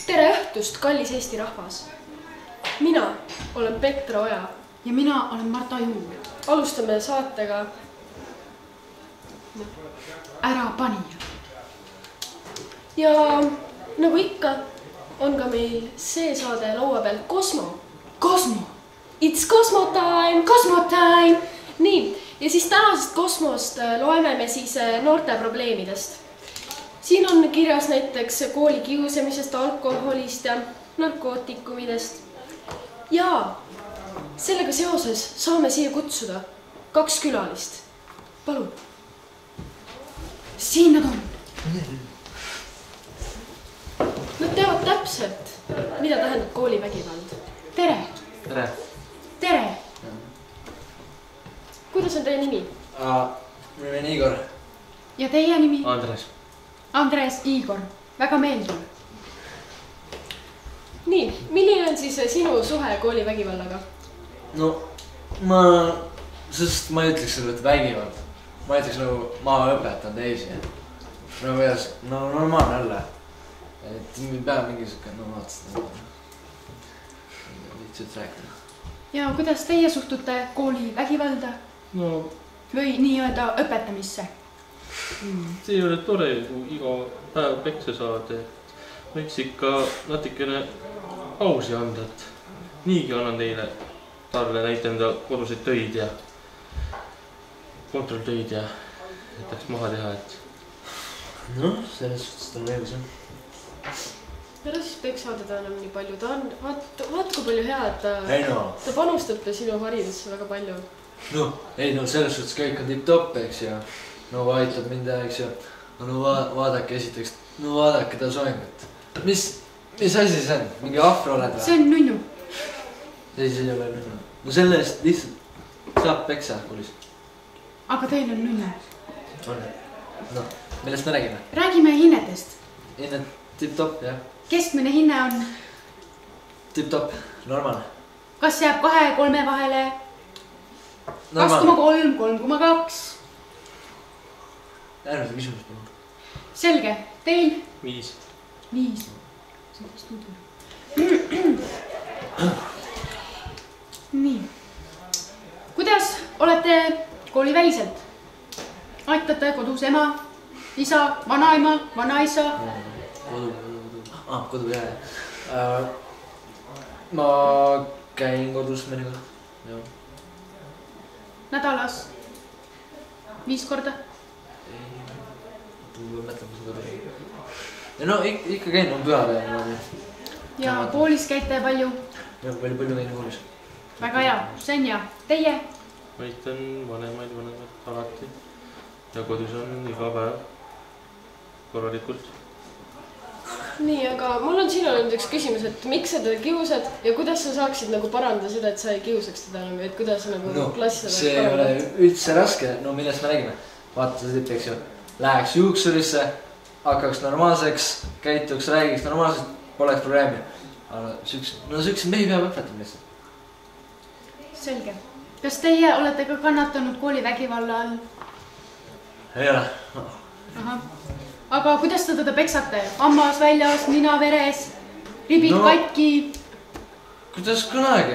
Tere õhtust, kallis Eesti rahvas! Mina olen Petra Oja. Ja mina olen Marta Juul. Alustame saatega Ärapanija. Ja nagu ikka, on ka meil see saade laua peal Kosmo. Kosmo! It's Kosmo time! Kosmo time! Nii, ja siis tänasest Kosmost loeme me siis noorte probleemidest. Siin on kirjas näiteks kooli kiusamisest, alkoholist ja narkootikumidest. Ja sellega seoses saame siia kutsuda 2 külalist. Palun. Siin nad on. Nad teavad täpselt, mida tähendab koolivägivald. Tere! Tere! Tere! Kuidas on teie nimi? Minu nimi on Igor. Ja teie nimi? Andres. Andres, Igor. Väga meeldiv. Nii, milline on siis sinu suhe koolivägivallaga? No, ma ei ütleks seda, et vägivald. Ma ütleks nagu, ma õpetan teisi. No kuidas, no normaalne jälle. Et me peame mingisugune, no vaatasid. Lihtsalt rääkida. Ja kuidas teie suhtute koolivägivalda? No, või nii-öelda õpetamisse? see ei ole tore, kui iga päev peksa saada. Võiks ikka natikene pausi anda, et niigi annan teile Tarle näite enda koduseid töid ja kontrolltöid ja jätaks maha teha, et... Noh, selles suhtes ta on õigus, jah. Ära siis peksaadada enam nii palju. Ta on, vaat kui palju hea, et ta panustab sinu haridusse väga palju. No, ei, no selles suhtes kõik on tipp-topp, eks ja no aitab mind, eks ja no vaadake esiteks, no vaadake ta soengut. Mis asi see on? Mingi afro oled või? See on nunnu. Ei, see ei ole nunnu. No selle eest lihtsalt saab peksa koolis. Aga teil on nunnu. On. No, millest me räägime? Räägime hinnetest. Hinnet tipp-topp, jah. Keskmine hinne on? Tipp-topp, normaalne. Kas jääb 2-3 vahele? 2,3, 3,2? Järgmine küsimus, palun. Selge. Teil? 5. 5. Nii. Kuidas olete kooliväliselt? Aitate kodus ema, isa, vanaema, vanaisa? Kodu, jah. Ma käin kodus mõnikord, jah. Nädalas 5 korda? Ja no ikka käin on pühale. Ja koolis käite palju? Ja palju käin koolis. Väga hea, see on hea. Teie? Ma aitan vanemaid alati ja kodus on iga päev korralikult. Nii, aga mul on sinule nüüd üks küsimus, et miks sa teda kiusad ja kuidas sa saaksid nagu parandada seda, et sa ei kiusaks teda enam, et kuidas sa nagu klassida? See ei ole üldse raske, no millest me räägime. Vaata seda tipp, eks ju. Läheks juuksurisse, hakkaks normaalseks, käituks, räägiks normaalselt, poleks probleemi. No sükse mehi peab õpetama lihtsalt. Selge. Kas teie olete ka kannatanud koolivägivalla all? Ei ole. Aha. Aga kuidas te teda peksate? Hammas väljas, nina veres, ribid katki? Kuidas kunagi?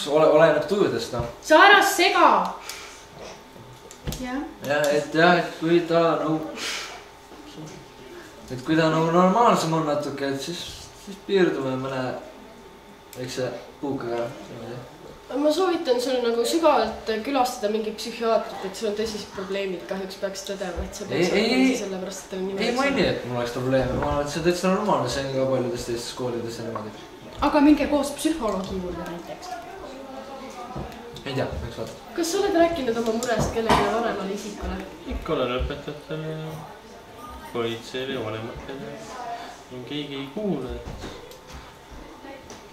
Oleneb tujudest, no. Sa ära sega! Jah. Ja, et kui ta normaalsem on natuke, et siis piirdume mõne väikse puukaga. Ma soovitan sul nagu sügavalt külastada mingi psühhiaatrit, et sul on tõsised probleemid, kahjuks peaks tõdema, et sa peaks olema sellepärast, et teil niimoodi. Ei maini, et mul oleks probleeme, ma arvan, et see on täitsa normaalne, see on ka paljudes teistes koolides ja niimoodi. Aga minge koos psühholoogi juurde näiteks. Ei tea, võiks vaadata. Kas sa oled rääkinud oma murest kellelegi vanemale isikule? Ikka olen õpetajatele, politseile ja vanematele. Keegi ei kuule, et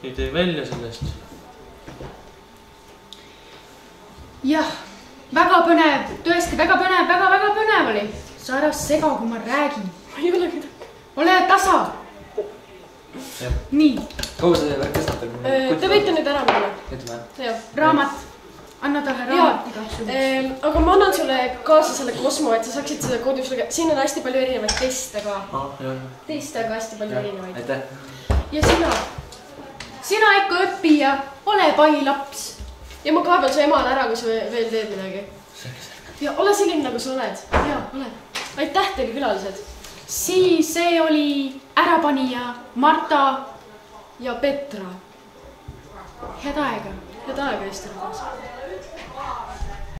ei tee välja sellest. Jah, väga põnev, tõesti väga põnev, väga põnev oli. Sa ära sega, kui ma räägin. Ma ei ole midagi. Ole tasa. Nii. Kaua see värk kestab? Te võite nüüd ära minna. Ütleme. Raamat. anna talle raamat igaks juhuks. Aga ma annan sulle kaasa selle Cosmo, et sa saaksid seda kodus lugeda. Siin on hästi palju erinevaid teste ka. Teste ka hästi palju erinevaid. Aitäh. Ja sina? Sina ikka õpi ja ole pai laps. Ja ma kaeban su emale ära, kui sa veel teed midagi. Ja ole selline, nagu sa oled. Ja, ole. Aitäh teile külalised. Siis see oli ärapanija Marta ja Petra. Head aega. Head aega, Eesti rahvas.